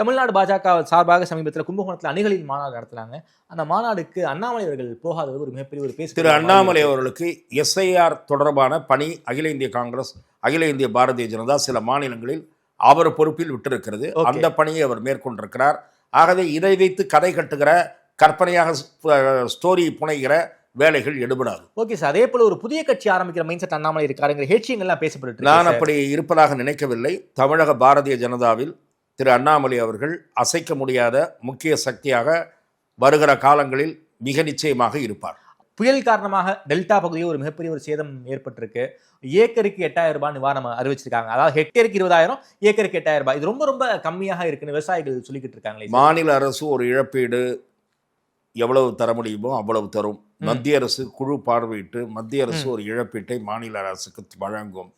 தமிழ்நாடு பாஜக சார்பாக சமீபத்தில் கும்பகோணத்தில் அணிகளின் மாநாடு நடத்தினாங்க. அந்த மாநாடுக்கு அண்ணாமலை அவர்கள் போகாதது ஒரு மிகப்பெரிய ஒரு பேசு. திரு அண்ணாமலை அவர்களுக்கு எஸ்ஐஆர் தொடர்பான பணி அகில இந்திய காங்கிரஸ், அகில இந்திய பாரதிய ஜனதா சில மாநிலங்களில் அவர் பொறுப்பில் விட்டிருக்கிறது. அந்த பணியை அவர் மேற்கொண்டிருக்கிறார். ஆகவே இதை வைத்து கதை கட்டுகிற, கற்பனையாக ஸ்டோரி புனைகிற வேலைகள் எடுபடாது. ஓகே சார், அதே போல ஒரு புதிய கட்சி ஆரம்பிக்கிற மைண்ட் செட் அண்ணாமலை இருக்காருங்கிற ஹேட்சியங்கள்லாம் பேசப்பட்டு, நான் அப்படி இருப்பதாக நினைக்கவில்லை. தமிழக பாரதிய ஜனதாவில் திரு அண்ணாமலை அவர்கள் அசைக்க முடியாத முக்கிய சக்தியாக வருகிற காலங்களில் மிக நிச்சயமாக இருப்பார். புயல் காரணமாக டெல்டா பகுதியில் ஒரு மிகப்பெரிய ஒரு சேதம் ஏற்பட்டிருக்கு. ஏக்கருக்கு 8000 ரூபாய் நிவாரணம் அறிவிச்சிருக்காங்க. அதாவது ஹெக்டேருக்கு 20,000, ஏக்கருக்கு 8000 ரூபாய். இது ரொம்ப ரொம்ப கம்மியாக இருக்குன்னு விவசாயிகள் சொல்லிக்கிட்டு இருக்காங்களே. மாநில அரசு ஒரு இழப்பீடு எவ்வளவு தர முடியுமோ அவ்வளவு தரும். மத்திய அரசு குழு பார்வையிட்டு மத்திய அரசு ஒரு இழப்பீட்டை மாநில அரசுக்கு வழங்கும்.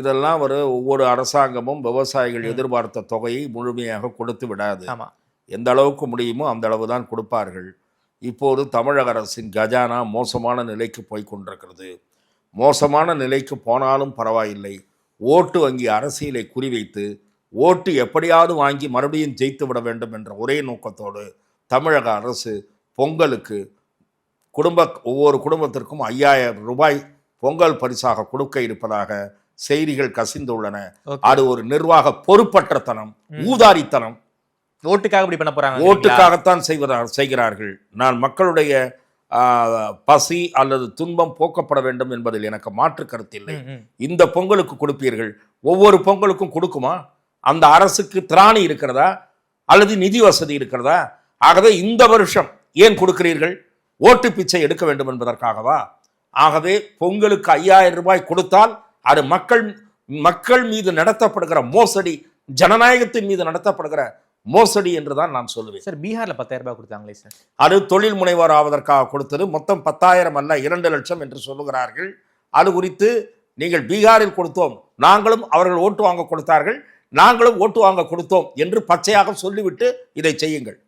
இதெல்லாம் ஒவ்வொரு அரசாங்கமும் விவசாயிகள் எதிர்பார்த்த தொகையை முழுமையாக கொடுத்து விடாது. எந்த அளவுக்கு முடியுமோ அந்த அளவு தான் கொடுப்பார்கள். இப்போது தமிழக அரசின் கஜானா மோசமான நிலைக்கு போய் கொண்டிருக்கிறது. மோசமான நிலைக்கு போனாலும் பரவாயில்லை, ஓட்டு வங்கி அரசியலை குறிவைத்து ஓட்டு எப்படியாவது வாங்கி மறுபடியும் ஜெயித்து விட வேண்டும் என்ற ஒரே நோக்கத்தோடு தமிழக அரசு பொங்கலுக்கு ஒவ்வொரு குடும்பத்திற்கும் 5000 ரூபாய் பொங்கல் பரிசாக கொடுக்க இருப்பதாக செய்திகள் கசிந்துள்ளன. அது ஒரு நிர்வாக பொறுப்பற்றத்தனம், ஊதாரித்தனம். ஓட்டுக்காக இப்படி பண்ண போறாங்க. ஓட்டுக்காகத்தான் செய்கிறார்கள். நான் மக்களுடைய பசி அல்லது துன்பம் போக்கப்பட வேண்டும் என்பதில் எனக்கு மாற்று கருத்தில்லை. இந்த பொங்கலுக்கு கொடுப்பீர்கள், ஒவ்வொரு பொங்கலுக்கும் கொடுக்குமா? அந்த அரசுக்கு திராணி இருக்கிறதா அல்லது நிதி வசதி இருக்கிறதா? ஆகவே இந்த வருஷம் ஏன் கொடுக்கிறீர்கள்? ஓட்டு பிச்சை எடுக்க வேண்டும் என்பதற்காகவா? ஆகவே பொங்கலுக்கு 5000 ரூபாய் கொடுத்தால் அது மக்கள் மீது நடத்தப்படுகிற மோசடி, ஜனநாயகத்தின் மீது நடத்தப்படுகிற மோசடி என்றுதான் நான் சொல்லுவேன். சார், பீகார்ல 10,000 ரூபாய் கொடுத்தாங்களே சார், அது தொழில் முனைவர் ஆவதற்காக கொடுத்தது. மொத்தம் 10,000 அல்ல, 2 லட்சம் என்று சொல்லுகிறார்கள். அது குறித்து நீங்கள் பீகாரில் கொடுத்தோம், நாங்களும் அவர்கள் ஓட்டு வாங்க கொடுத்தார்கள், நாங்களும் ஓட்டு வாங்க கொடுத்தோம் என்று பச்சையாக சொல்லிவிட்டு இதை செய்யுங்கள்.